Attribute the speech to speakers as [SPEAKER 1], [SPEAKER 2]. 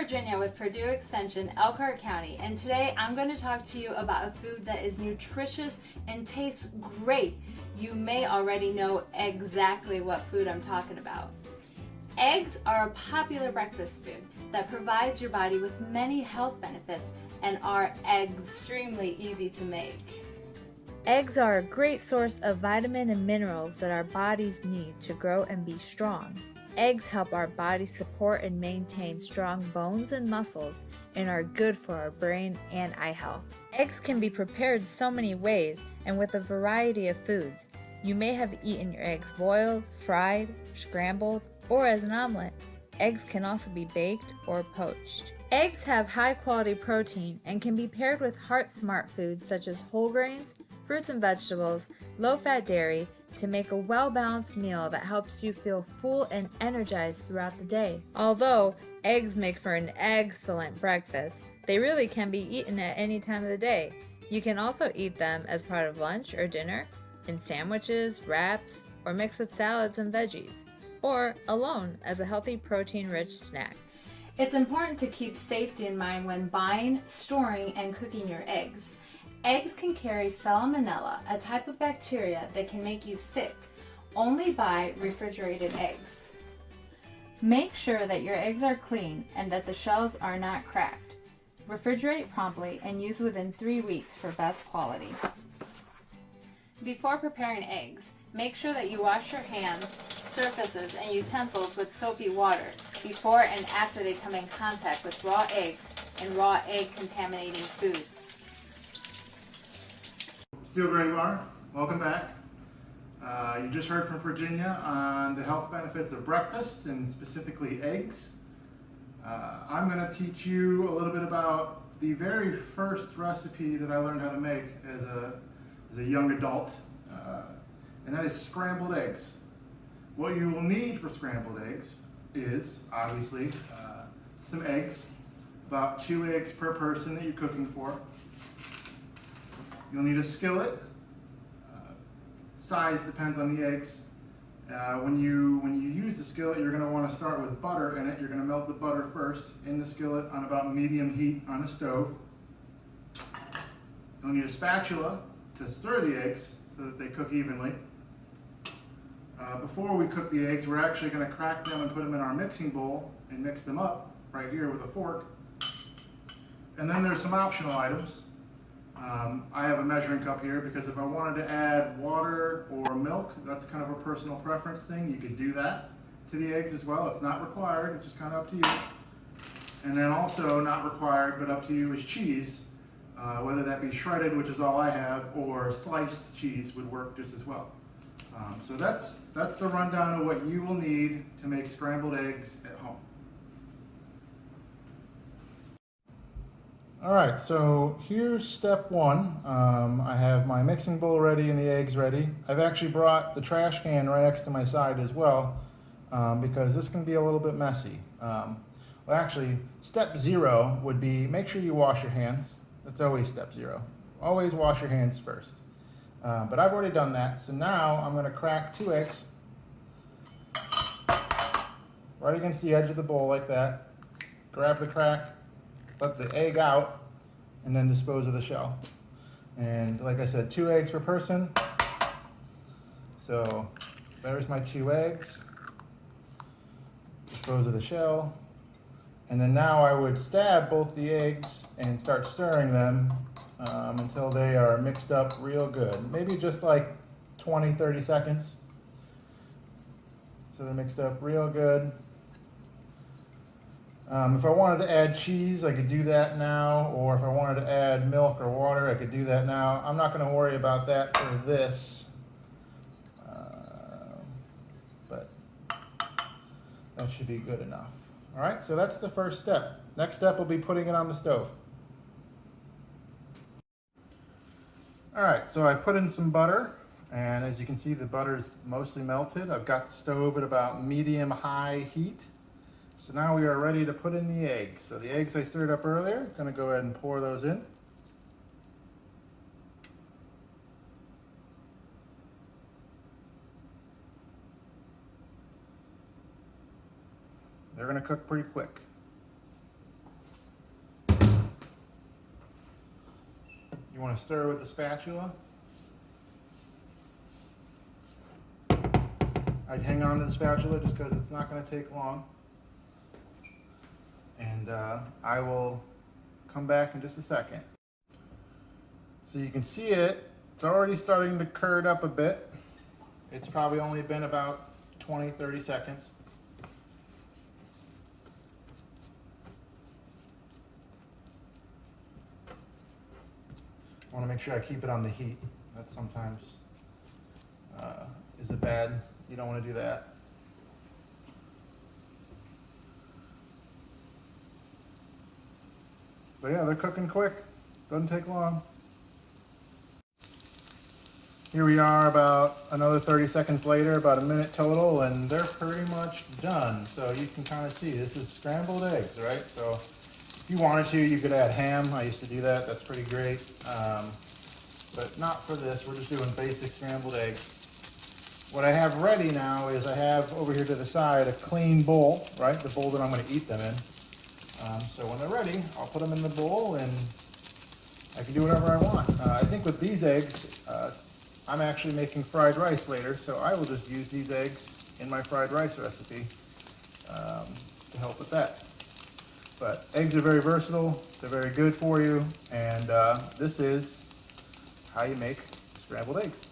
[SPEAKER 1] Virginia with Purdue Extension, Elkhart County, and today I'm going to talk to you about a food that is nutritious and tastes great. You may already know exactly what food I'm talking about. Eggs are a popular breakfast food that provides your body with many health benefits and are extremely easy to make.
[SPEAKER 2] Eggs are a great source of vitamin and minerals that our bodies need to grow and be strong. Eggs help our body support and maintain strong bones and muscles and are good for our brain and eye health. Eggs can be prepared so many ways and with a variety of foods. You may have eaten your eggs boiled, fried, scrambled, or as an omelet. Eggs can also be baked or poached. Eggs have high quality protein and can be paired with heart-smart foods such as whole grains, fruits and vegetables, low-fat dairy to make a well-balanced meal that helps you feel full and energized throughout the day. Although eggs make for an excellent breakfast, they really can be eaten at any time of the day. You can also eat them as part of lunch or dinner, in sandwiches, wraps, or mixed with salads and veggies, or alone as a healthy protein-rich snack.
[SPEAKER 1] It's important to keep safety in mind when buying, storing, and cooking your eggs. Eggs can carry salmonella, a type of bacteria that can make you sick. Only buy refrigerated eggs. Make sure that your eggs are clean and that the shells are not cracked. Refrigerate promptly and use within 3 weeks for best quality. Before preparing eggs, make sure that you wash your hands, surfaces, and utensils with soapy water before and after they come in contact with raw eggs and raw egg contaminating foods.
[SPEAKER 3] Steel Gray Bar, welcome back. You just heard from Virginia on the health benefits of breakfast and specifically eggs. I'm going to teach you a little bit about the very first recipe that I learned how to make as a young adult, and that is scrambled eggs. What you will need for scrambled eggs is obviously some eggs, about 2 eggs per person that you're cooking for. You'll need a skillet. Size depends on the eggs. When you use the skillet, you're going to want to start with butter in it. You're going to melt the butter first in the skillet on about medium heat on the stove. You'll need a spatula to stir the eggs so that they cook evenly. Before we cook the eggs, we're actually going to crack them and put them in our mixing bowl and mix them up right here with a fork. And then there's some optional items. I have a measuring cup here because if I wanted to add water or milk, that's kind of a personal preference thing. You could do that to the eggs as well. It's not required, it's just kind of up to you. And then also not required, but up to you, is cheese. Whether that be shredded, which is all I have, or sliced cheese would work just as well. So that's the rundown of what you will need to make scrambled eggs at home. All right, so here's step one. I have my mixing bowl ready and the eggs ready. I've actually brought the trash can right next to my side as well, because this can be a little bit messy. Well, actually, step 0 would be make sure you wash your hands. That's always step 0. Always wash your hands first. But I've already done that, so now I'm going to crack 2 eggs right against the edge of the bowl like that. Grab the crack, let the egg out, and then dispose of the shell. And like I said, 2 eggs per person. So there's my 2 eggs. Dispose of the shell. And then now I would stab both the eggs and start stirring them until they are mixed up real good. Maybe just like 20-30 seconds. So they're mixed up real good. If I wanted to add cheese, I could do that now, or if I wanted to add milk or water, I could do that now. I'm not going to worry about that for this, but that should be good enough. All right, so that's the first step. Next step will be putting it on the stove. All right, so I put in some butter, and as you can see, the butter is mostly melted. I've got the stove at about medium-high heat. So now we are ready to put in the eggs. So the eggs I stirred up earlier, I'm gonna go ahead and pour those in. They're gonna cook pretty quick. You want to stir with the spatula. I'd hang on to the spatula just because it's not going to take long. And I will come back in just a second. So you can see it's already starting to curd up a bit. It's probably only been about 20-30 seconds. I want to make sure I keep it on the heat. That sometimes is a bad, you don't want to do that. But yeah, they're cooking quick. Doesn't take long. Here we are about another 30 seconds later, about a minute total, and they're pretty much done. So you can kind of see, this is scrambled eggs, right? So if you wanted to, you could add ham. I used to do that. That's pretty great. But not for this. We're just doing basic scrambled eggs. What I have ready now is I have over here to the side a clean bowl, right? The bowl that I'm going to eat them in. So when they're ready, I'll put them in the bowl and I can do whatever I want. I think with these eggs, I'm actually making fried rice later, so I will just use these eggs in my fried rice recipe to help with that. But eggs are very versatile, they're very good for you, and this is how you make scrambled eggs.